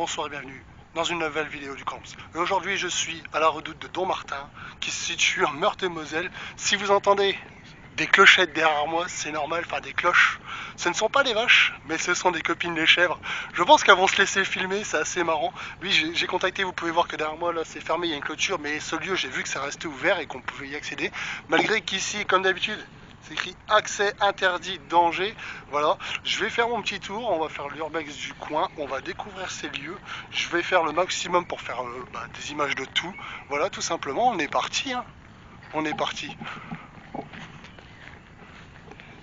bonsoir et bienvenue dans une nouvelle vidéo du Camps. Et aujourd'hui je suis à la redoute de Dommartin qui se situe en Meurthe-et-Moselle. Si vous entendez des clochettes derrière moi, c'est normal, enfin des cloches. Ce ne sont pas des vaches, mais ce sont des copines des chèvres. Je pense qu'elles vont se laisser filmer, c'est assez marrant. Oui, j'ai contacté, vous pouvez voir que derrière moi là c'est fermé, il y a une clôture, mais ce lieu j'ai vu que ça restait ouvert et qu'on pouvait y accéder. Malgré qu'ici, comme d'habitude, c'est écrit accès interdit, danger. Voilà, je vais faire mon petit tour, on va faire l'urbex du coin, on va découvrir ces lieux. Je vais faire le maximum pour faire des images de tout. Voilà, tout simplement, on est parti, hein. On est parti.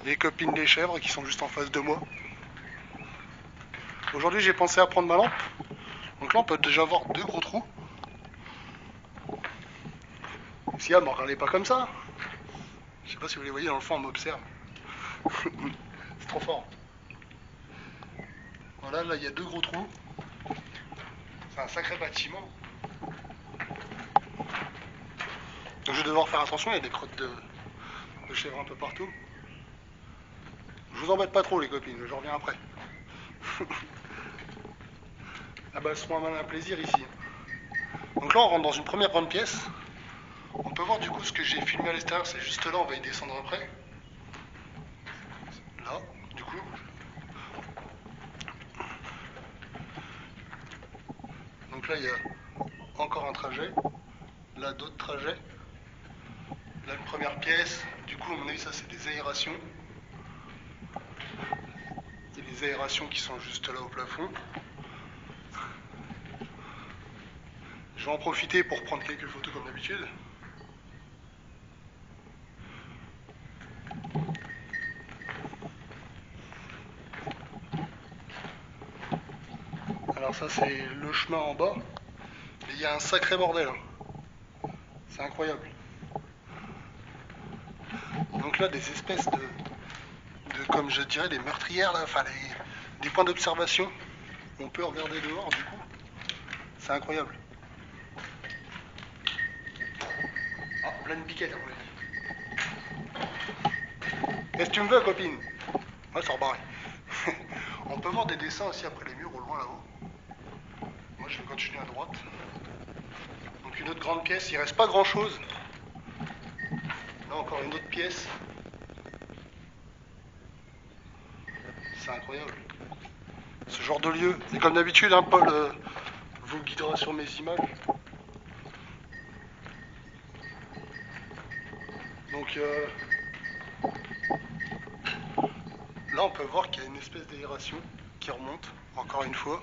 Les copines des chèvres qui sont juste en face de moi. Aujourd'hui, j'ai pensé à prendre ma lampe. Donc là, on peut déjà voir deux gros trous. Si, me regardez pas comme ça. Je sais pas si vous les voyez, dans le fond, on m'observe. C'est trop fort. Voilà, là, il y a deux gros trous. C'est un sacré bâtiment. Donc je vais devoir faire attention, il y a des crottes de chèvres un peu partout. Je vous embête pas trop les copines, je reviens après. Ah bah elles seront un malin plaisir ici. Donc là on rentre dans une première grande pièce. On peut voir du coup ce que j'ai filmé à l'extérieur, c'est juste là, on va y descendre après. Là, du coup. Donc là il y a encore un trajet. Là d'autres trajets. Là une première pièce. Du coup à mon avis ça c'est des aérations. Il y a des aérations qui sont juste là au plafond. Je vais en profiter pour prendre quelques photos comme d'habitude. Alors ça c'est le chemin en bas. Mais il y a un sacré bordel. C'est incroyable. Donc là des espèces de comme je dirais des meurtrières là, enfin des points d'observation. On peut regarder dehors du coup. C'est incroyable. Ah, plein de piquettes à mon avis. Qu'est-ce que tu me veux, copine? Ouais, ça rebarré. On peut voir des dessins aussi après les murs au loin là-haut. Moi je vais continuer à droite. Donc une autre grande pièce, il reste pas grand chose. Là encore une autre pièce. C'est incroyable. Ce genre de lieu. Et comme d'habitude, hein, Paul vous guidera sur mes images. Donc là on peut voir qu'il y a une espèce d'aération qui remonte, encore une fois.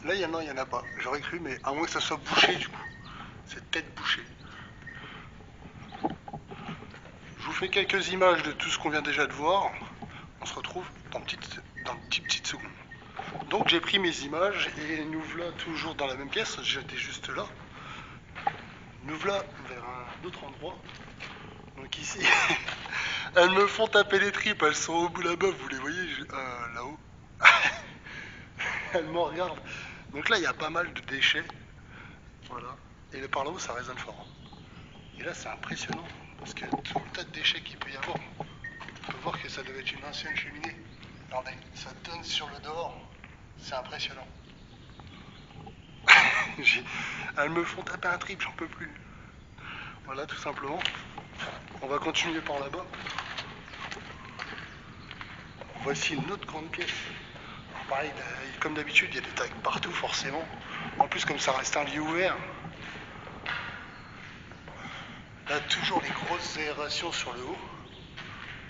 Là il y en a pas, j'aurais cru, mais à moins que ça soit bouché du coup. C'est peut-être bouché. Je vous fais quelques images de tout ce qu'on vient déjà de voir. On se retrouve dans petites secondes. Donc j'ai pris mes images et nous voilà toujours dans la même pièce, j'étais juste là. Nous voilà vers un autre endroit. Donc ici, elles me font taper les tripes, elles sont au bout là-bas, vous les voyez là-haut. Elles me regardent. Donc là il y a pas mal de déchets. Voilà. Et par là-haut ça résonne fort. Et là c'est impressionnant, parce que tout le tas de déchets qu'il peut y avoir. On peut voir que ça devait être une ancienne cheminée. Regardez, ça donne sur le dehors. C'est impressionnant. Elles me font taper un trip, j'en peux plus. Voilà, tout simplement. On va continuer par là-bas. Voici une autre grande pièce. Alors pareil, comme d'habitude, il y a des tags partout, forcément. En plus, comme ça reste un lieu ouvert. Là, toujours les grosses aérations sur le haut.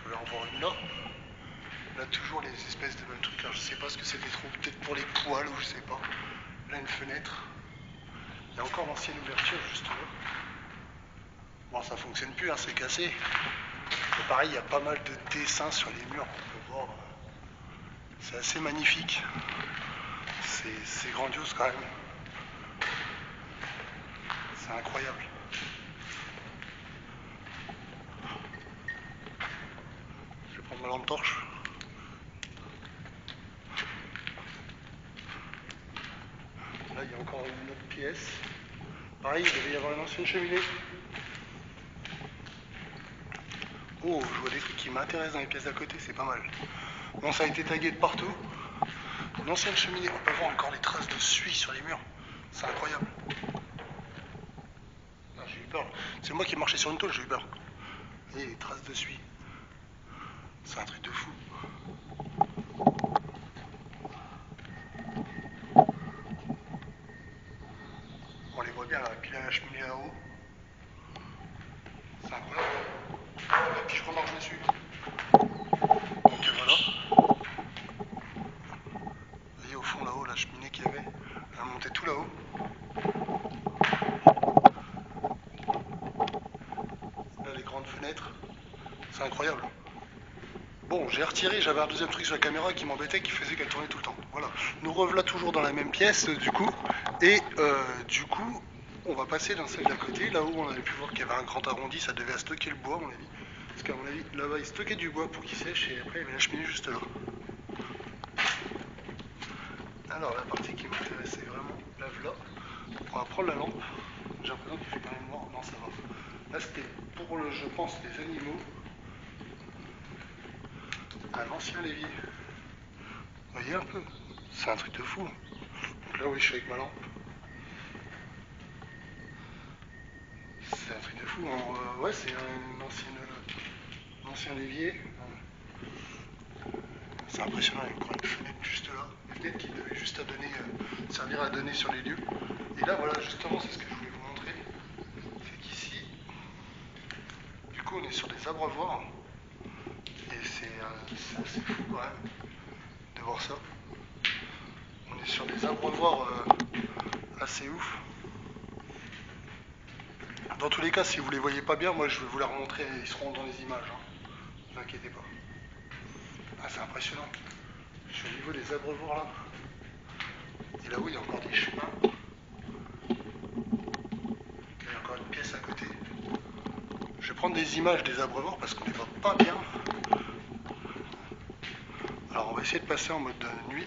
Je vais en voir une là. Là, toujours les espèces de mêmes trucs. Alors, je sais pas ce que c'est des trous, peut-être pour les poils ou je sais pas. Là, une fenêtre. Il y a encore l'ancienne ouverture juste là. Bon, ça fonctionne plus, hein, c'est cassé. Et pareil, il y a pas mal de dessins sur les murs qu'on peut voir. C'est assez magnifique. C'est grandiose quand même. C'est incroyable. Je vais prendre ma lampe torche. Là, il y a encore une autre pièce. Pareil, il devait y avoir une ancienne cheminée. Oh, je vois des trucs qui m'intéressent dans les pièces d'à côté, c'est pas mal. Bon, ça a été tagué de partout. une ancienne cheminée. On peut voir encore les traces de suie sur les murs. C'est incroyable. Ah, j'ai eu peur. C'est moi qui marchais sur une tôle, j'ai eu peur. Vous voyez les traces de suie. C'est un truc de fou. On les voit bien là, puis la cheminée là-haut. C'est incroyable. Et puis je remarche dessus. Donc voilà. Vous voyez au fond là-haut la cheminée qu'il y avait. Elle montait tout là-haut. Là les grandes fenêtres. C'est incroyable. Bon, j'ai retiré, j'avais un deuxième truc sur la caméra qui m'embêtait, qui faisait qu'elle tournait tout le temps. Voilà, nous revoilà toujours dans la même pièce du coup, et du coup, on va passer dans celle d'à côté, là où on avait pu voir qu'il y avait un grand arrondi, ça devait stocker le bois à mon avis. Parce qu'à mon avis, là-bas, il stockait du bois pour qu'il sèche, et après, il y avait la cheminée juste là. Alors, la partie qui m'intéressait vraiment, là, on va prendre la lampe. J'ai l'impression qu'il fait quand même noir, non, ça va. Là, c'était pour, je pense, les animaux. Un ancien l'évier. Vous voyez un peu, c'est un truc de fou. Donc là oui je suis avec ma lampe. C'est un truc de fou. Hein. Ouais c'est un ancien évier. C'est impressionnant, il y a encore une fenêtre juste là. Une fenêtre qui devait juste à donner, servir à donner sur les lieux. Et là voilà justement c'est ce que je voulais vous montrer. C'est qu'ici, du coup on est sur des abreuvoirs. Et c'est assez fou quand même de voir ça. On est sur des abreuvoirs assez ouf. Dans tous les cas, si vous les voyez pas bien, moi je vais vous les remontrer, ils seront dans les images. Hein. Ne vous inquiétez pas. Ah, c'est impressionnant. Je suis au niveau des abreuvoirs là. Et là-haut, il y a encore des chemins. Il y a encore une pièce à côté. Je vais prendre des images des abreuvoirs parce qu'on les voit pas bien. Alors, on va essayer de passer en mode nuit.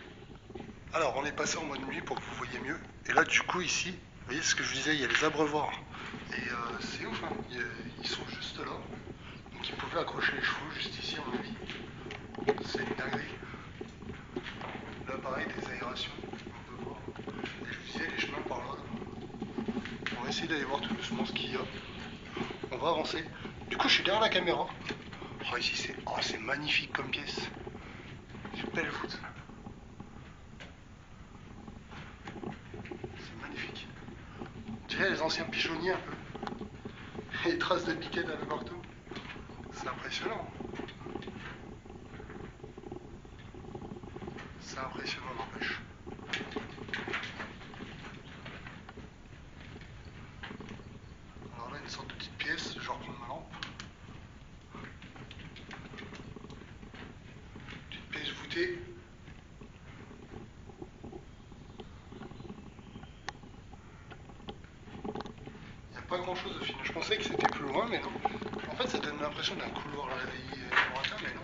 Alors, on est passé en mode nuit pour que vous voyez mieux. Et là, du coup, ici, vous voyez ce que je vous disais, il y a les abreuvoirs. Et c'est ouf, hein. Ils sont juste là. Donc, ils pouvaient accrocher les chevaux juste ici, à mon avis. C'est une dinguerie. Là, pareil, des aérations, on peut voir. Et je vous disais, les chemins par là. On va essayer d'aller voir tout doucement ce qu'il y a. On va avancer. Du coup, je suis derrière la caméra. Oh, ici, c'est magnifique comme pièce. C'est belle voûte. C'est magnifique. On dirait les anciens pigeonniers un peu. Les traces de piquets un peu partout. C'est impressionnant. C'est impressionnant, n'empêche. Alors là, une sorte de petite pièce. Je vais reprendre ma lampe. Petite pièce voûtée. Pas grand chose au final. Je pensais que c'était plus loin, mais non. En fait, ça donne l'impression d'un couloir lointain, mais non.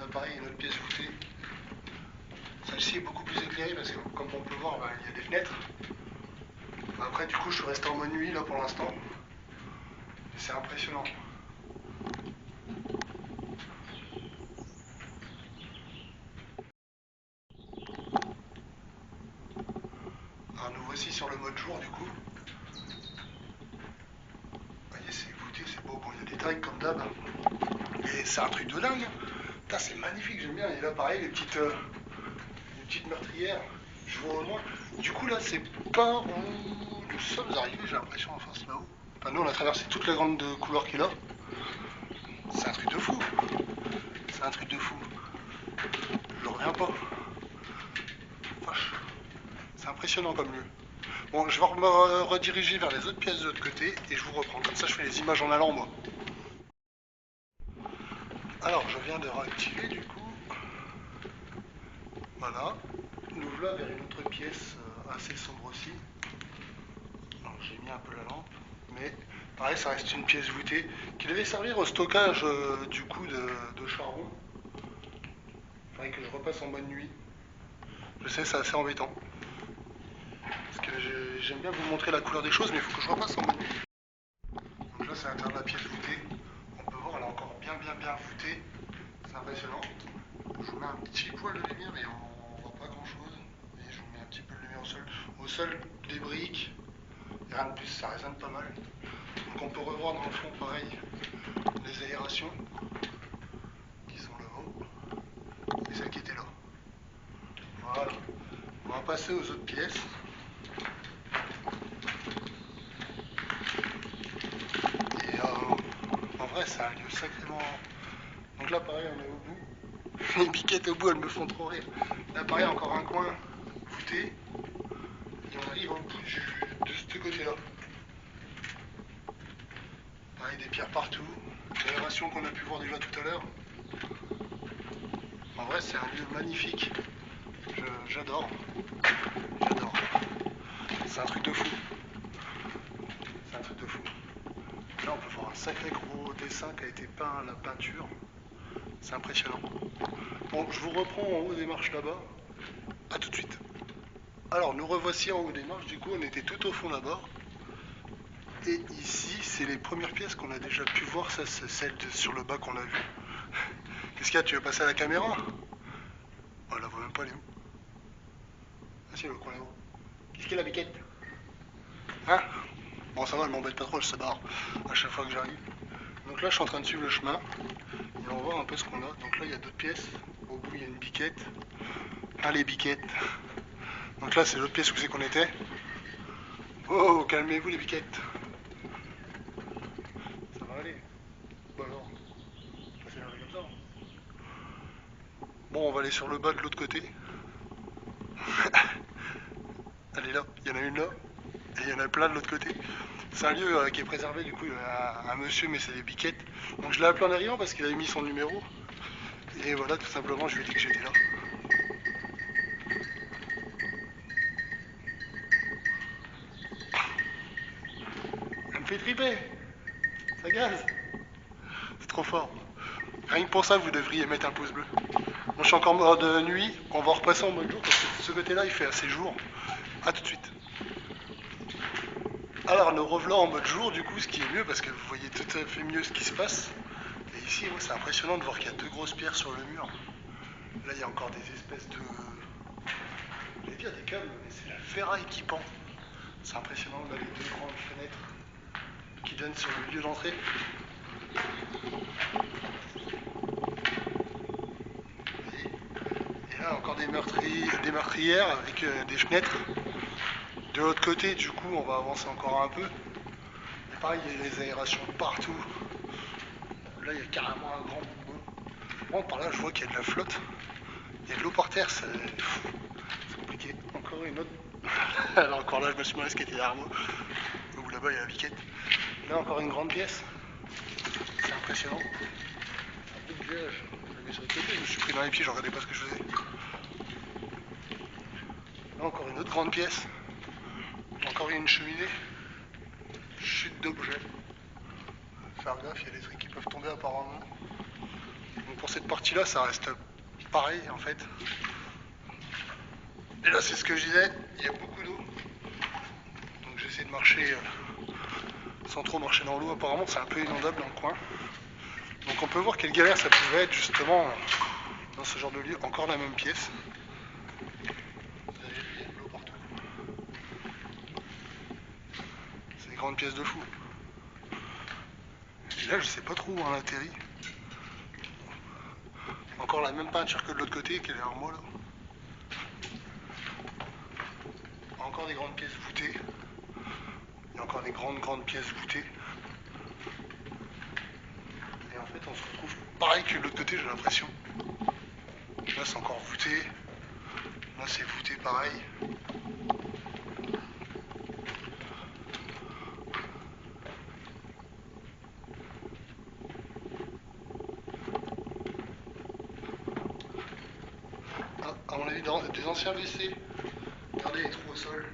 Là, pareil, une autre pièce voûtée. Celle-ci est beaucoup plus éclairée parce que, comme on peut voir, il y a des fenêtres. Après, du coup, je suis resté en mode nuit là pour l'instant. C'est impressionnant. Alors, nous voici sur le mode jour, du coup. Vous voyez, c'est voûté, c'est beau. Bon, il y a des tailles comme d'hab. Mais c'est un truc de dingue. Putain, c'est magnifique, j'aime bien. Et là, pareil, les petites meurtrières. Je vois au loin. Du coup, là, c'est pas où nous sommes arrivés, j'ai l'impression, en face là-haut. Enfin, nous, on a traversé toute la grande couloir qu'il y a là. C'est un truc de fou. C'est un truc de fou. Je reviens pas. Vache. C'est impressionnant comme lieu. Bon, je vais me rediriger vers les autres pièces de l'autre côté et je vous reprends. Comme ça, je fais les images en allant, moi. Alors, je viens de réactiver du coup. Voilà. Nous voilà vers une autre pièce assez sombre aussi. Alors, j'ai mis un peu la lampe, mais pareil, ça reste une pièce voûtée qui devait servir au stockage du coup de charbon. Il faudrait que je repasse en mode nuit. Je sais, c'est assez embêtant. Parce que j'aime bien vous montrer la couleur des choses, mais il faut que je repasse en mode nuit. Donc là, c'est l'intérieur de la pièce voûtée. On peut voir, elle est encore bien voûtée. C'est impressionnant. Je vous mets un petit poil de lumière et on voit pas seul des briques, rien de plus, ça résonne pas mal. Donc on peut revoir dans le fond pareil les aérations qui sont là-haut et celles qui étaient là. Voilà. On va passer aux autres pièces. Et en vrai c'est un lieu sacrément... Donc là pareil on est au bout. Les biquettes au bout elles me font trop rire. Là pareil encore un coin voûté. Et on arrive au bout de ce côté-là. Pareil, des pierres partout. L'aération qu'on a pu voir déjà tout à l'heure. En vrai, c'est un lieu magnifique. J'adore. J'adore. C'est un truc de fou. C'est un truc de fou. Là, on peut voir un sacré gros dessin qui a été peint à la peinture. C'est impressionnant. Bon, je vous reprends en haut des marches là-bas. A tout de suite. Alors, nous revoici en haut des marches. Du coup, on était tout au fond là-bas. Et ici, c'est les premières pièces qu'on a déjà pu voir. Ça, c'est celle sur le bas qu'on a vue. Qu'est-ce qu'il y a? Tu veux passer à la caméra? Oh, elle la voit même pas, elle est où? Ah si, le coin là-haut. Qu'est-ce qu'il y a la biquette? Hein? Bon, ça va, elle m'embête pas trop, elle se barre à chaque fois que j'arrive. Donc là, je suis en train de suivre le chemin. Et on va voir un peu ce qu'on a. Donc là, il y a d'autres pièces. Au bout, il y a une biquette. Ah, les biquettes. Donc là, c'est l'autre pièce où c'est qu'on était. Oh, calmez-vous les biquettes. Ça va aller. Bon alors, ça s'énerve comme ça. Bon, on va aller sur le bas de l'autre côté. Elle est là, il y en a une là, et il y en a plein de l'autre côté. C'est un lieu qui est préservé, du coup, un monsieur, mais c'est des biquettes. Donc je l'ai appelé en arrivant parce qu'il avait mis son numéro. Et voilà, tout simplement, je lui ai dit que j'étais là. Elle me fait triper. Ça gaze. C'est trop fort. Rien que pour ça, vous devriez mettre un pouce bleu. Moi, je suis encore en mode nuit. On va repasser en mode jour parce que de ce côté-là, il fait assez jour. A tout de suite. Alors, nous revenons en mode jour, du coup, ce qui est mieux parce que vous voyez tout à fait mieux ce qui se passe. Et ici, c'est impressionnant de voir qu'il y a deux grosses pierres sur le mur. Là, il y a encore des espèces de... Je vais dire des câbles, mais c'est la ferraille qui pend. C'est impressionnant. Là, les deux grandes fenêtres qui donnent sur le lieu d'entrée. Et là, encore des meurtrières avec des fenêtres. De l'autre côté, du coup, on va avancer encore un peu. Et pareil, il y a les aérations partout. Là, il y a carrément un grand bout d'eau. Bon, par là, je vois qu'il y a de la flotte. Il y a de l'eau par terre, c'est compliqué. Encore une autre. Alors encore là, je me suis demandé ce qui était derrière moi. Ou là-bas, il y a la biquette. Là, encore une grande pièce. C'est impressionnant. Un bout de village. Je le mets sur le côté, je me suis pris dans les pieds, je regardais pas ce que je faisais. Là, encore une autre grande pièce. Encore une cheminée. Chute d'objets. Faire gaffe, il y a des trucs qui peuvent tomber apparemment. Donc pour cette partie-là, ça reste pareil en fait. Et là, c'est ce que je disais, il y a beaucoup d'eau. Donc j'essaie de marcher sans trop marcher dans l'eau. Apparemment, c'est un peu inondable dans le coin. Donc on peut voir quelle galère ça pouvait être justement dans ce genre de lieu. Encore la même pièce. Vous avez vu, il y a de l'eau partout. C'est des grandes pièces de fou. Et là, je sais pas trop où on a atterri. Encore la même peinture que de l'autre côté, qui est derrière moi là. Encore des grandes pièces voûtées. Il y a encore des grandes pièces voûtées. Et en fait, on se retrouve pareil que de l'autre côté, j'ai l'impression. Là, c'est encore voûté. Là, c'est voûté pareil. Ah, à mon avis, des anciens WC. Regardez les trous au sol.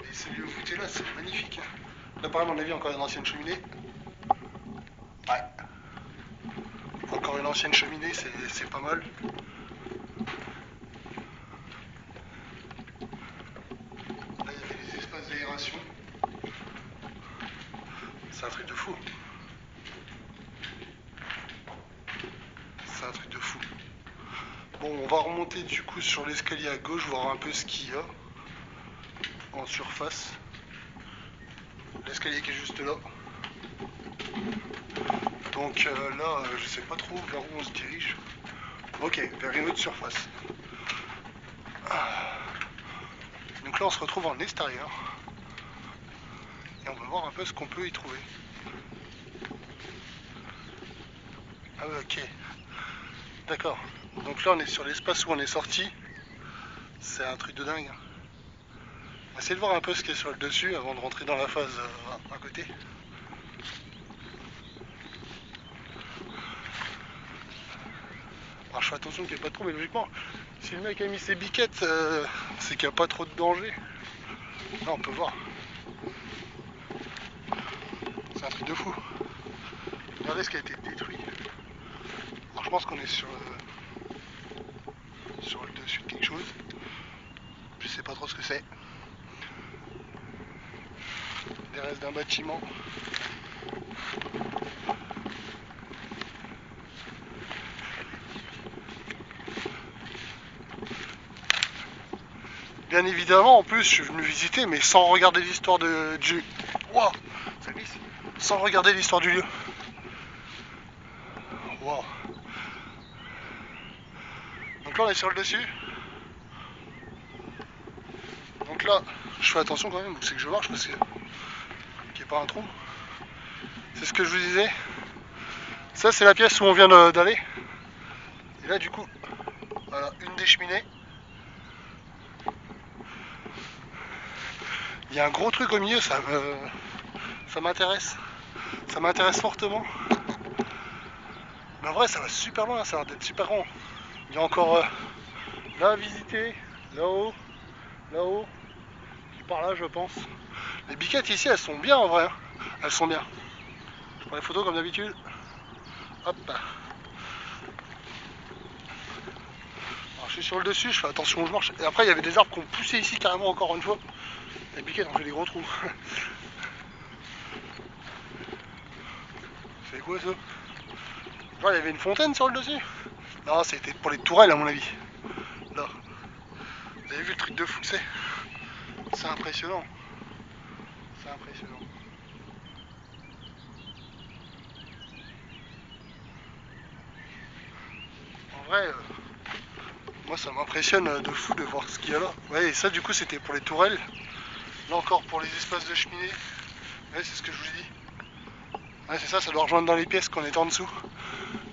Et ces lieux voûtés là, c'est magnifique. Là, pareil, à mon avis, encore une ancienne cheminée. Ouais. Encore une ancienne cheminée, c'est pas mal. Là, il y avait des espaces d'aération. C'est un truc de fou. C'est un truc de fou. Bon, on va remonter du coup sur l'escalier à gauche, voir un peu ce qu'il y a en surface. L'escalier qui est juste là. Donc là, je sais pas trop vers où on se dirige. Ok, vers une autre surface. Donc là, on se retrouve en extérieur. Et on va voir un peu ce qu'on peut y trouver. Ah ouais, ok. D'accord. Donc là, on est sur l'espace où on est sorti. C'est un truc de dingue. On va essayer de voir un peu ce qu'il y a sur le dessus avant de rentrer dans la phase à côté. Alors je fais attention qu'il n'y ait pas trop, mais logiquement, si le mec a mis ses biquettes, c'est qu'il n'y a pas trop de danger. Là, on peut voir. C'est un truc de fou. Regardez ce qui a été détruit. Alors je pense qu'on est sur le dessus de quelque chose. Je sais pas trop ce que c'est. Des restes d'un bâtiment. Bien évidemment, en plus, je suis venu visiter, mais sans regarder l'histoire du... Wow, ça glisse. Sans regarder l'histoire du lieu. Wow. Donc là, on est sur le dessus. Donc là, je fais attention quand même, c'est que je marche parce que qu'il n'y ait pas un trou. C'est ce que je vous disais. Ça, c'est la pièce où on vient d'aller. Et là, du coup, voilà, une des cheminées. Il y a un gros truc au milieu, ça m'intéresse. Ça m'intéresse fortement. Mais en vrai, ça va super loin, ça a l'air d'être super grand. Il y a encore là à visiter, là-haut, là-haut, et par là, je pense. Les biquettes ici, elles sont bien en vrai. Hein. Elles sont bien. Je prends les photos comme d'habitude. Hop. Alors, je suis sur le dessus, je fais attention où je marche. Et après, il y avait des arbres qui ont poussé ici carrément encore une fois. Les biquettes ont fait des gros trous. C'est quoi ça? Genre, il y avait une fontaine sur le dessus? Non, c'était pour les tourelles à mon avis. Là. Vous avez vu le truc de fou que c'est? C'est impressionnant. C'est impressionnant. En vrai, moi ça m'impressionne de fou de voir ce qu'il y a là. Ouais, et ça du coup c'était pour les tourelles. Là encore pour les espaces de cheminée. Ouais, c'est ce que je vous ai dit. Ouais, c'est ça, ça doit rejoindre dans les pièces qu'on est en dessous.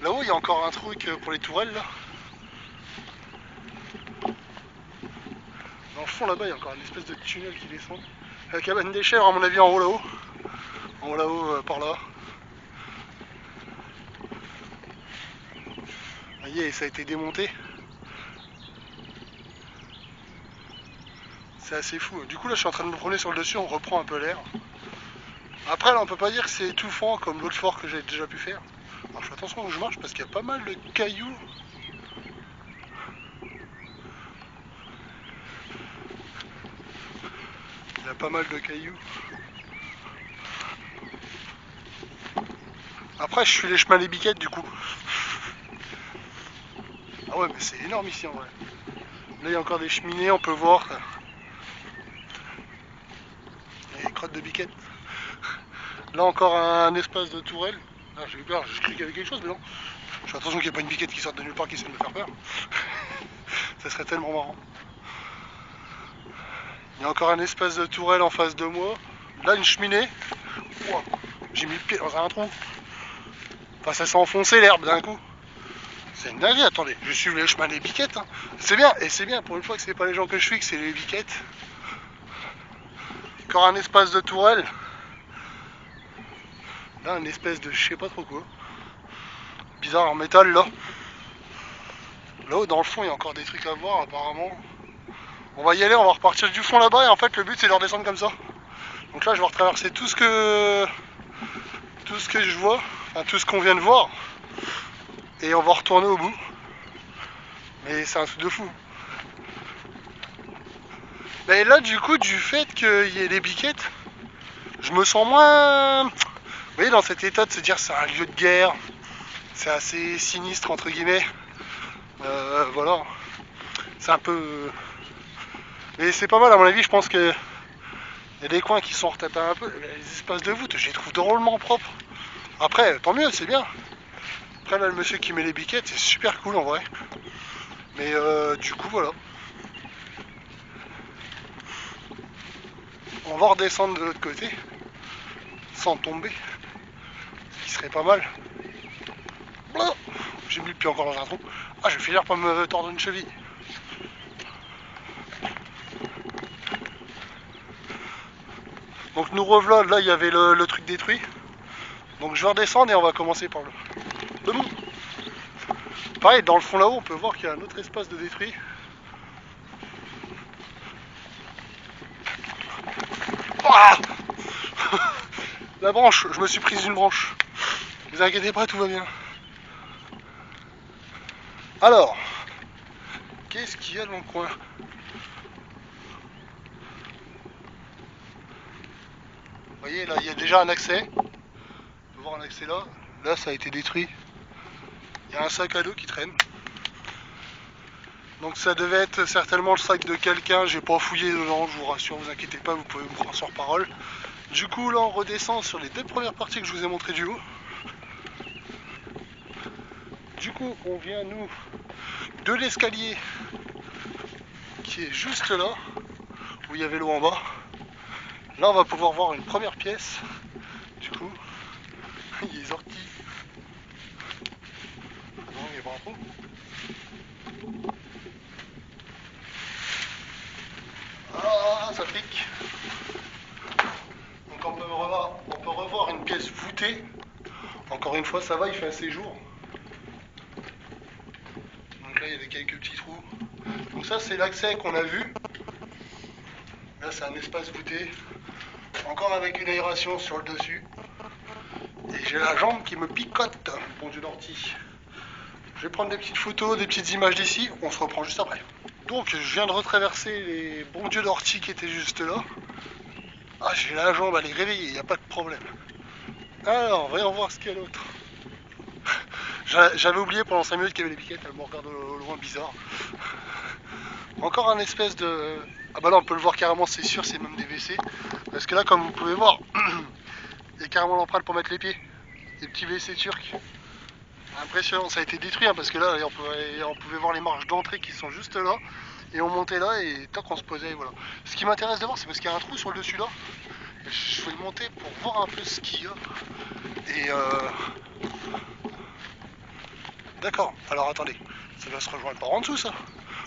Là-haut, il y a encore un truc pour les tourelles là. Dans le fond là-bas, il y a encore une espèce de tunnel qui descend. La cabane des chèvres, à mon avis, en haut là-haut. En haut là-haut, par là. Vous voyez, ça a été démonté. C'est assez fou. Du coup, là, je suis en train de me promener sur le dessus, on reprend un peu l'air. Après, là, on peut pas dire que c'est étouffant comme l'autre fort que j'ai déjà pu faire. Alors, je fais attention où je marche parce qu'il y a pas mal de cailloux. Il y a pas mal de cailloux. Après, je suis les chemins des biquettes du coup. Ah ouais, mais c'est énorme ici en vrai. Là, il y a encore des cheminées, on peut voir. Il y a des crottes de biquettes. Là, encore un espace de tourelle. Là, j'ai eu peur, j'ai cru qu'il y avait quelque chose, mais non. Je fais attention qu'il n'y ait pas une biquette qui sorte de nulle part qui essaie de me faire peur. Ça serait tellement marrant. Il y a encore un espace de tourelle en face de moi. Là, une cheminée. Wow. J'ai mis le pied dans un trou. Enfin, ça s'est enfoncé l'herbe d'un coup. C'est une dinguerie, attendez, je suis le chemin des biquettes. Hein. C'est bien, et c'est bien pour une fois que c'est pas les gens que je suis, que c'est les biquettes. Encore un espace de tourelle. Là, un espèce de je sais pas trop quoi. Bizarre en métal là. Là-haut, dans le fond, il y a encore des trucs à voir apparemment. On va y aller, on va repartir du fond là-bas et en fait le but c'est de redescendre comme ça. Donc là je vais retraverser tout ce que je vois, enfin tout ce qu'on vient de voir. Et on va retourner au bout. Mais c'est un truc de fou. Mais là du coup du fait qu'il y ait des biquettes, je me sens moins, vous voyez, dans cet état de se dire c'est un lieu de guerre, c'est assez sinistre entre guillemets. Voilà, c'est un peu... Mais c'est pas mal à mon avis, je pense que il y a des coins qui sont retapés un peu. Les espaces de voûte, je les trouve drôlement propres. Après, tant mieux, c'est bien. Après là, le monsieur qui met les biquettes, c'est super cool en vrai. Mais du coup, voilà. On va redescendre de l'autre côté, sans tomber, ce qui serait pas mal. J'ai mis le pied encore dans un trou. Ah, je vais finir par me tordre une cheville. Donc nous revoilà, là il y avait le truc détruit. Donc je vais redescendre et on va commencer par le mont. Pareil, dans le fond là-haut, on peut voir qu'il y a un autre espace de détruit. Ah la branche, je me suis prise une branche. Ne vous inquiétez pas, tout va bien. Alors, qu'est-ce qu'il y a dans le coin? Vous voyez, là, il y a déjà un accès. On peut voir un accès là. Là, ça a été détruit. Il y a un sac à dos qui traîne. Donc ça devait être certainement le sac de quelqu'un. J'ai pas fouillé dedans, je vous rassure, vous inquiétez pas, vous pouvez me croire sur parole. Du coup, là, on redescend sur les deux premières parties que je vous ai montrées du haut. Du coup, on vient, nous, de l'escalier qui est juste là, où il y avait l'eau en bas. Là, on va pouvoir voir une première pièce. Du coup, il est sorti. Non, il est pas trop. Ah, ça pique. Donc on peut revoir une pièce voûtée. Encore une fois, ça va, il fait assez jour. Donc là, il y avait quelques petits trous. Donc ça, c'est l'accès qu'on a vu. Là, c'est un espace voûté. Encore avec une aération sur le dessus. Et j'ai la jambe qui me picote, bon Dieu d'ortie. Je vais prendre des petites photos, des petites images d'ici. On se reprend juste après. Donc, je viens de retraverser les bons dieux d'ortie qui étaient juste là. Ah, j'ai la jambe, elle est réveillée, il n'y a pas de problème. Alors, voyons voir ce qu'il y a d'autre. J'avais oublié pendant 5 minutes qu'il y avait les piquettes, elles me regardent au loin bizarre. Encore un espèce de... Ah bah là on peut le voir carrément, c'est sûr, c'est même des WC. Parce que là, comme vous pouvez voir, il y a carrément l'empreinte pour mettre les pieds. Des petits WC turcs. Impressionnant, ça a été détruit hein, parce que là on pouvait voir les marches d'entrée qui sont juste là. Et on montait là et tant qu'on se posait, voilà. Ce qui m'intéresse de voir, c'est parce qu'il y a un trou sur le dessus là. Je vais le monter pour voir un peu ce qu'il y a. Et d'accord, alors attendez, ça va se rejoindre par en dessous ça.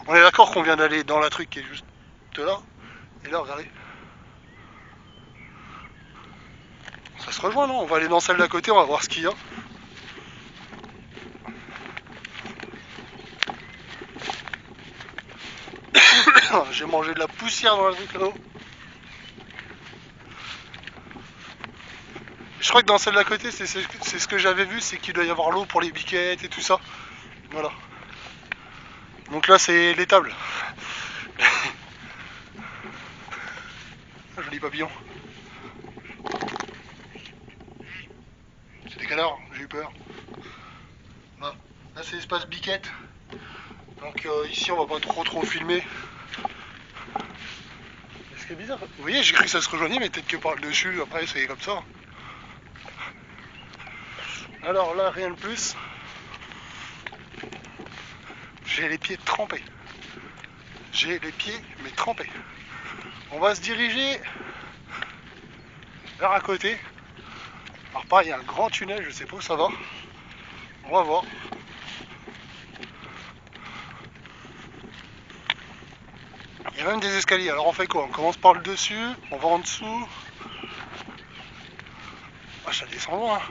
On est d'accord qu'on vient d'aller dans la truc qui est juste là. Et là, regardez. Ça se rejoint, non? On va aller dans celle d'à côté, on va voir ce qu'il y a. J'ai mangé de la poussière dans la truc là-haut. Je crois que dans celle d'à côté, c'est ce que j'avais vu, c'est qu'il doit y avoir l'eau pour les biquettes et tout ça. Voilà. Donc là, c'est l'étable. Ah, joli papillon. C'est des canards, j'ai eu peur. Là, c'est l'espace biquette. Donc ici, on va pas trop filmer. Ce qui est bizarre, vous voyez, j'ai cru que ça se rejoignait, mais peut-être que par le dessus, après, c'est comme ça. Alors là, rien de plus. J'ai les pieds trempés. J'ai les pieds, mais trempés. On va se diriger vers à côté. Alors pareil, il y a un grand tunnel, je sais pas où ça va. On va voir. Il y a même des escaliers. Alors on fait quoi? On commence par le dessus, on va en dessous. Ah, ça descend loin.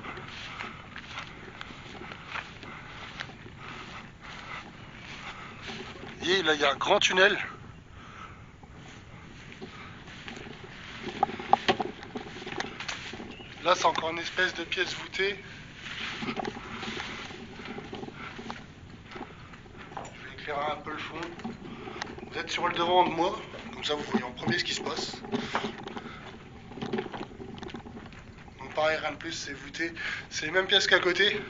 Et là, il y a un grand tunnel. Là, c'est encore une espèce de pièce voûtée. Je vais éclairer un peu le fond. Vous êtes sur le devant de moi, comme ça vous voyez en premier ce qui se passe. Donc pareil, rien de plus, c'est voûté. C'est les mêmes pièces qu'à côté.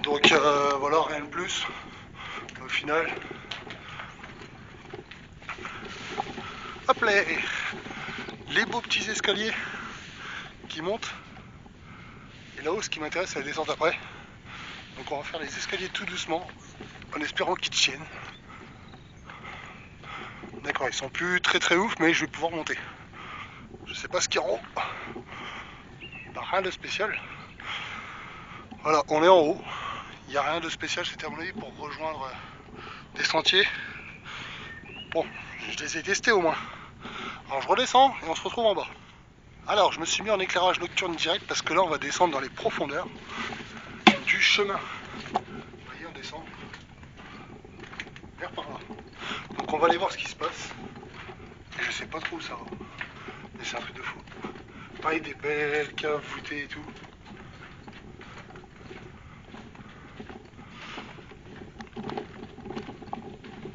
Donc voilà, rien de plus. au final, hop là, les beaux petits escaliers qui montent. Et là-haut, ce qui m'intéresse, c'est la descente après. Donc on va faire les escaliers tout doucement, en espérant qu'ils tiennent. D'accord, ils sont plus très ouf, mais je vais pouvoir monter. Je sais pas ce qu'il y a en haut. Bah, rien de spécial. Voilà, on est en haut. Il n'y a rien de spécial, c'était à mon avis pour rejoindre des sentiers. Bon, je les ai testés au moins. Alors je redescends et on se retrouve en bas. Alors je me suis mis en éclairage nocturne direct parce que là on va descendre dans les profondeurs du chemin. Vous voyez, on descend vers par là. Donc on va aller voir ce qui se passe. Et je sais pas trop où ça va. Mais c'est un truc de fou. Pareil, des belles caves voûtées et tout.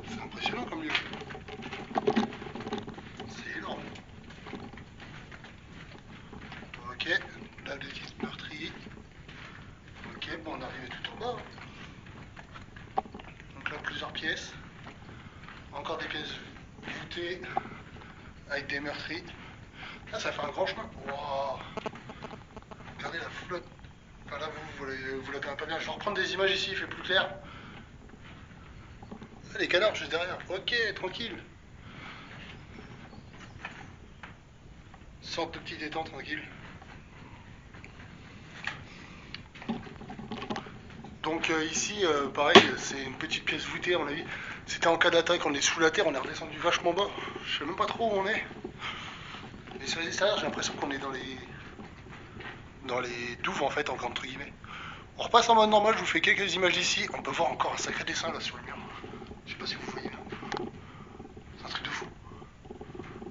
C'est impressionnant comme lieu. C'est énorme. Ok, là des petites meurtriers. Ok, bon on est arrivé tout en bas. Donc là plusieurs pièces. Encore des pièces voûtées avec des meurtriers. Là ça fait un grand chemin. Wow. Regardez la flotte. Enfin là vous la verrez pas bien. Je vais reprendre des images ici, il fait plus clair. Ah, les canards juste derrière. Ok, tranquille. Sorte de petit étang tranquille. Donc ici, pareil, c'est une petite pièce voûtée à mon avis. C'était en cas d'attaque, on est sous la terre, on est redescendu vachement bas. Je sais même pas trop où on est. Mais sur les extérieurs, j'ai l'impression qu'on est dans les douves en fait, entre guillemets. On repasse en mode normal, je vous fais quelques images d'ici. On peut voir encore un sacré dessin là sur le mur. Je sais pas si vous voyez là. C'est un truc de fou.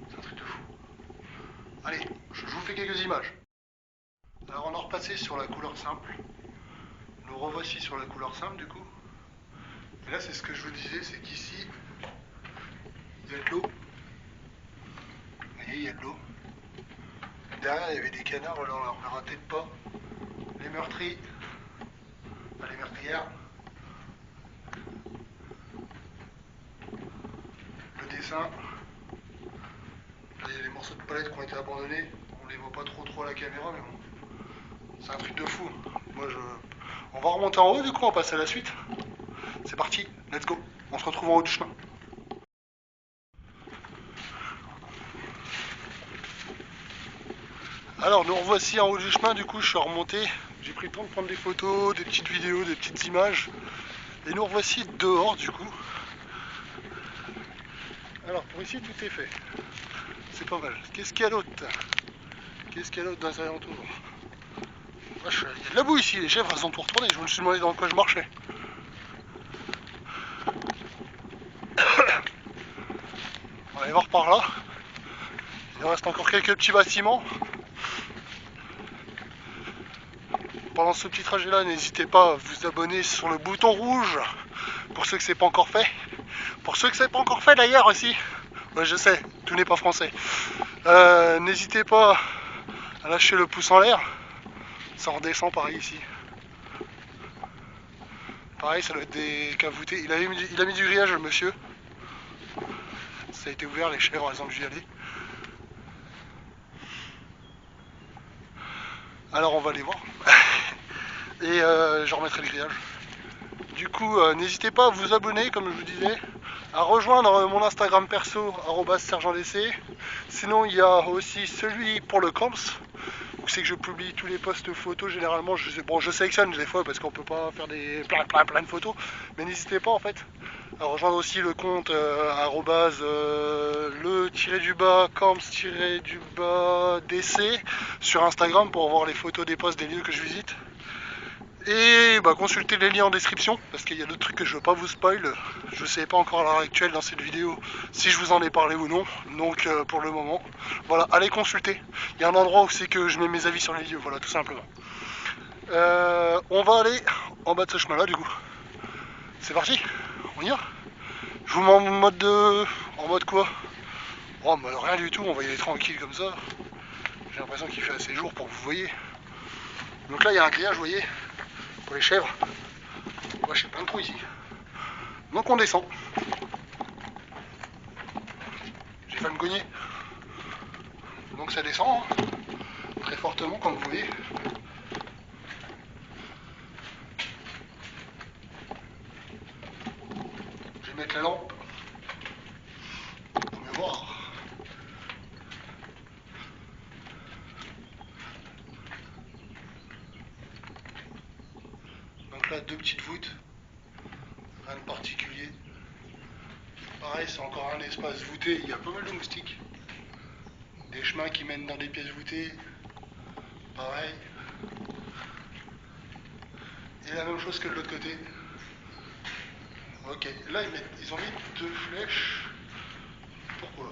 C'est un truc de fou. Allez, je vous fais quelques images. Alors on a repassé sur la couleur simple. Nous revoici sur la couleur simple du coup. Et là c'est ce que je vous disais, c'est qu'ici, il y a de l'eau. Vous voyez, il y a de l'eau. Derrière il y avait des canards, voilà, on ne verra peut-être pas. Les meurtris. Enfin, les meurtrières. Le dessin. Là il y a les morceaux de palette qui ont été abandonnés. On les voit pas trop à la caméra, mais bon. C'est un truc de fou. Moi je. On va remonter en haut du coup, on passe à la suite. C'est parti, let's go. On se retrouve en haut du chemin. Alors nous revoici en haut du chemin, du coup je suis remonté. J'ai pris le temps de prendre des photos, des petites vidéos, des petites images. Et nous revoici dehors du coup. Alors pour ici tout est fait. C'est pas mal. Qu'est-ce qu'il y a d'autre? Qu'est-ce qu'il y a d'autre dans les alentours? Il y a de la boue ici, les chèvres elles ont tout retourné, je me suis demandé dans quoi je marchais. On va aller voir par là. Il reste encore quelques petits bâtiments. Pendant ce petit trajet là, n'hésitez pas à vous abonner sur le bouton rouge pour ceux que c'est pas encore fait. Pour ceux que c'est pas encore fait d'ailleurs aussi. Ouais, je sais, tout n'est pas français. N'hésitez pas à lâcher le pouce en l'air. Ça redescend pareil ici. Pareil, ça doit être des cavoutés. Il a mis du grillage le monsieur. Ça a été ouvert, les chèvres elles ont dû y aller. Alors on va aller voir. Et je remettrai le grillage. Du coup, n'hésitez pas à vous abonner, comme je vous disais, à rejoindre mon Instagram perso, @sergentdc. Sinon, il y a aussi celui pour le camps, où c'est que je publie tous les posts photos. Généralement, je sélectionne des fois parce qu'on peut pas faire plein de photos, mais n'hésitez pas en fait à rejoindre aussi le compte @le_camps_dc sur Instagram pour voir les photos des posts des lieux que je visite. Et bah, consultez les liens en description parce qu'il y a d'autres trucs que je veux pas vous spoil. Je sais pas encore à l'heure actuelle dans cette vidéo si je vous en ai parlé ou non. Donc pour le moment, voilà, allez consulter. Il y a un endroit où c'est que je mets mes avis sur les lieux, voilà, tout simplement. On va aller en bas de ce chemin là du coup. C'est parti, on y va. Je vous mets en mode en mode quoi? Oh mais rien du tout, on va y aller tranquille comme ça. J'ai l'impression qu'il fait assez jour pour que vous voyez. Donc là il y a un grillage, vous voyez, pour les chèvres. Moi je sais pas trop ici. Donc on descend. J'ai failli me cogner. Donc ça descend, hein, très fortement comme vous voyez. Je vais mettre la lampe pour mieux voir. Donc là, deux petites voûtes, rien de particulier. Pareil, c'est encore un espace voûté, il y a pas mal de moustiques. Des chemins qui mènent dans des pièces voûtées, pareil. Et la même chose que de l'autre côté. Ok, là ils ont mis deux flèches. Pourquoi?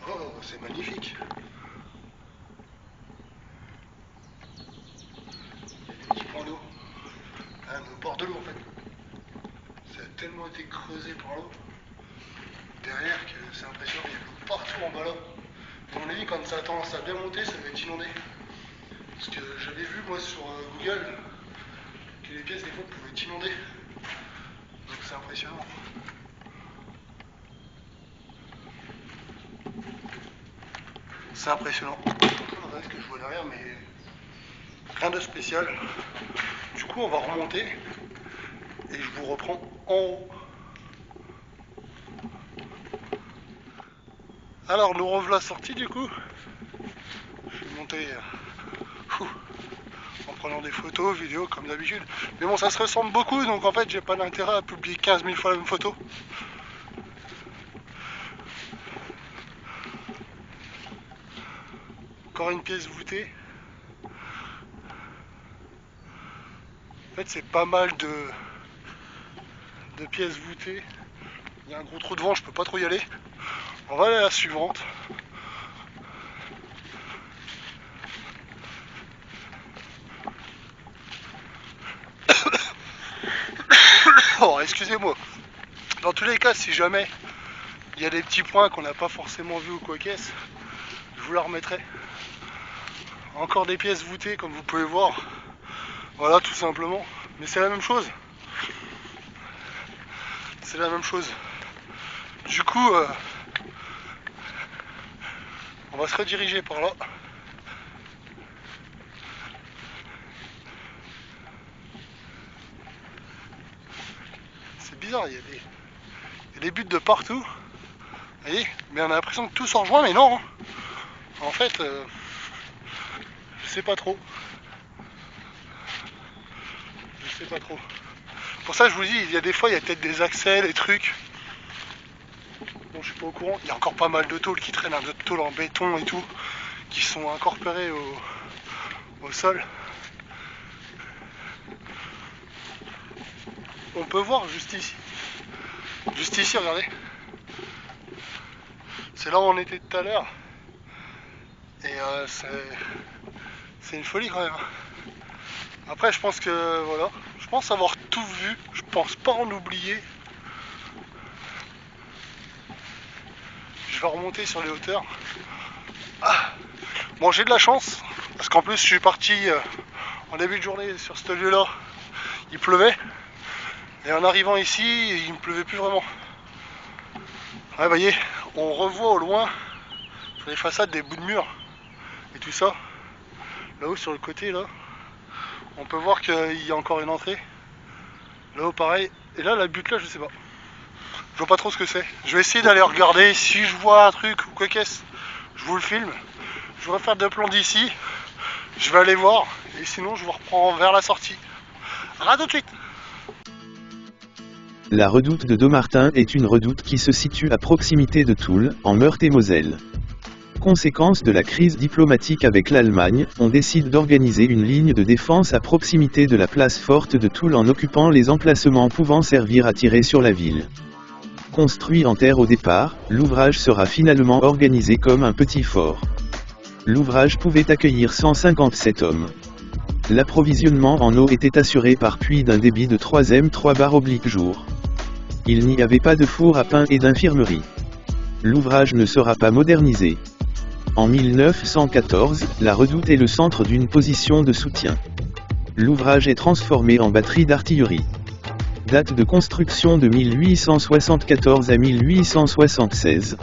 Oh, c'est magnifique. Il y a des petits points d'eau. Au bord de l'eau en fait. Ça a tellement été creusé par l'eau derrière que c'est impressionnant. Il y a de l'eau partout en bas là. À mon avis, quand ça a tendance à bien monter, ça va être inondé. Parce que j'avais vu moi sur Google que les pièces des fois pouvaient être inondées. Donc c'est impressionnant. C'est impressionnant. Ce que je vois derrière, mais rien de spécial. Du coup, on va remonter et je vous reprends en haut. Alors, nous revoilà sortis du coup. Je suis monté en prenant des photos, vidéos comme d'habitude. Mais bon, ça se ressemble beaucoup, donc en fait, j'ai pas d'intérêt à publier 15 000 fois la même photo. Encore une pièce voûtée. En fait, c'est pas mal de pièces voûtées. Il y a un gros trou de vent, je peux pas trop y aller. On va aller à la suivante. Oh, excusez-moi. Dans tous les cas, si jamais il y a des petits points qu'on n'a pas forcément vus ou quoi qu'est-ce, je vous la remettrai. Encore des pièces voûtées comme vous pouvez voir. Voilà, tout simplement. Mais c'est la même chose. C'est la même chose. Du coup, on va se rediriger par là. C'est bizarre, il y a des buts de partout. Vous voyez, mais on a l'impression que tout se rejoint, mais non. En fait, je sais pas trop. Je sais pas trop. Pour ça, je vous dis, il y a des fois, il y a peut-être des accès, des trucs. Bon, je suis pas au courant. Il y a encore pas mal de tôles qui traînent, de tôles en béton et tout, qui sont incorporées au sol. On peut voir juste ici. Juste ici, regardez. C'est là où on était tout à l'heure. Et c'est une folie quand même. Après, je pense que voilà. Je pense avoir tout vu. Je pense pas en oublier. Je vais remonter sur les hauteurs. Ah. Bon, j'ai de la chance. Parce qu'en plus, je suis parti en début de journée sur ce lieu-là. Il pleuvait. Et en arrivant ici, il ne pleuvait plus vraiment. Ouais, vous voyez, on revoit au loin sur les façades des bouts de mur et tout ça. Là-haut sur le côté, là, on peut voir qu'il y a encore une entrée. Là-haut pareil. Et là, la butte là, je sais pas. Je vois pas trop ce que c'est. Je vais essayer d'aller regarder. Si je vois un truc ou quoi qu'est-ce, je vous le filme. Je vais faire deux plans d'ici. Je vais aller voir. Et sinon, je vous reprends vers la sortie. À tout de suite. La redoute de Dommartin est une redoute qui se situe à proximité de Toul, en Meurthe-et-Moselle. Conséquence de la crise diplomatique avec l'Allemagne, on décide d'organiser une ligne de défense à proximité de la place forte de Toul en occupant les emplacements pouvant servir à tirer sur la ville. Construit en terre au départ, l'ouvrage sera finalement organisé comme un petit fort. L'ouvrage pouvait accueillir 157 hommes. L'approvisionnement en eau était assuré par puits d'un débit de 3 bar/jour. Il n'y avait pas de four à pain et d'infirmerie. L'ouvrage ne sera pas modernisé. En 1914, la redoute est le centre d'une position de soutien. L'ouvrage est transformé en batterie d'artillerie. Date de construction de 1874 à 1876.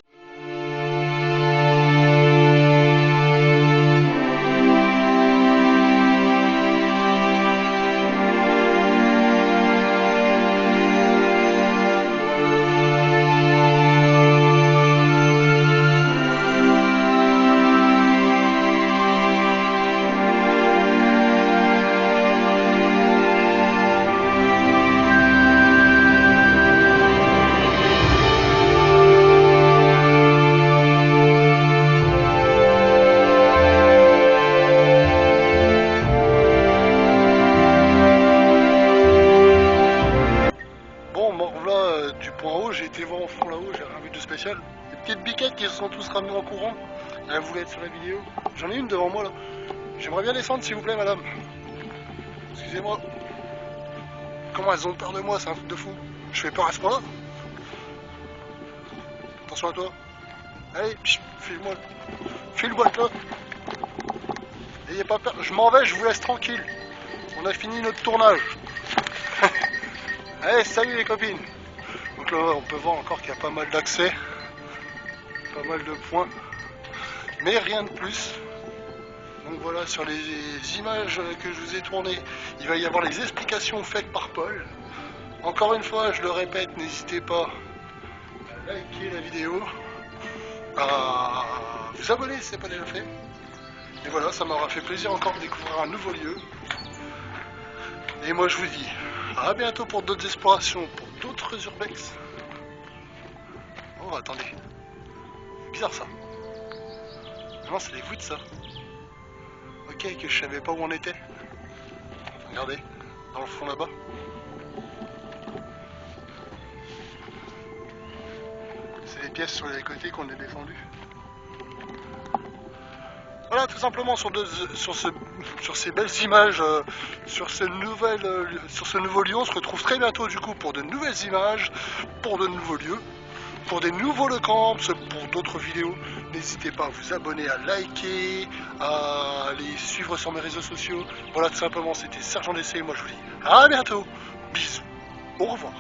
Du point haut, j'ai été voir au fond là-haut, j'ai rien vu de spécial. Les petites biquettes qui se sont tous ramenées en courant. Elles voulaient être sur la vidéo. J'en ai une devant moi là. J'aimerais bien descendre s'il vous plaît madame. Excusez-moi. Comment elles ont peur de moi, c'est un truc de fou. Je fais peur à ce point-là. Attention à toi. Allez, file-moi. File-moi là. N'ayez pas peur. Je m'en vais, je vous laisse tranquille. On a fini notre tournage. Allez, salut les copines. Donc là, on peut voir encore qu'il y a pas mal d'accès, pas mal de points, mais rien de plus. Donc voilà, sur les images que je vous ai tournées, il va y avoir les explications faites par Paul. Encore une fois, je le répète, n'hésitez pas à liker la vidéo, à vous abonner si ce n'est pas déjà fait. Et voilà, ça m'aura fait plaisir encore de découvrir un nouveau lieu. Et moi je vous dis à bientôt pour d'autres explorations, pour d'autres urbex. Oh attendez, c'est bizarre ça. Non, c'est les voûtes ça. Ok, que je savais pas où on était. Regardez, dans le fond là-bas. C'est les pièces sur les côtés qu'on a défendues. Voilà, tout simplement sur ces belles images, sur ce nouveau lieu. On se retrouve très bientôt du coup pour de nouvelles images, pour de nouveaux lieux, pour des nouveaux Le Camps, pour d'autres vidéos. N'hésitez pas à vous abonner, à liker, à les suivre sur mes réseaux sociaux. Voilà, tout simplement, c'était Sergent DC. Moi je vous dis à bientôt, bisous, au revoir.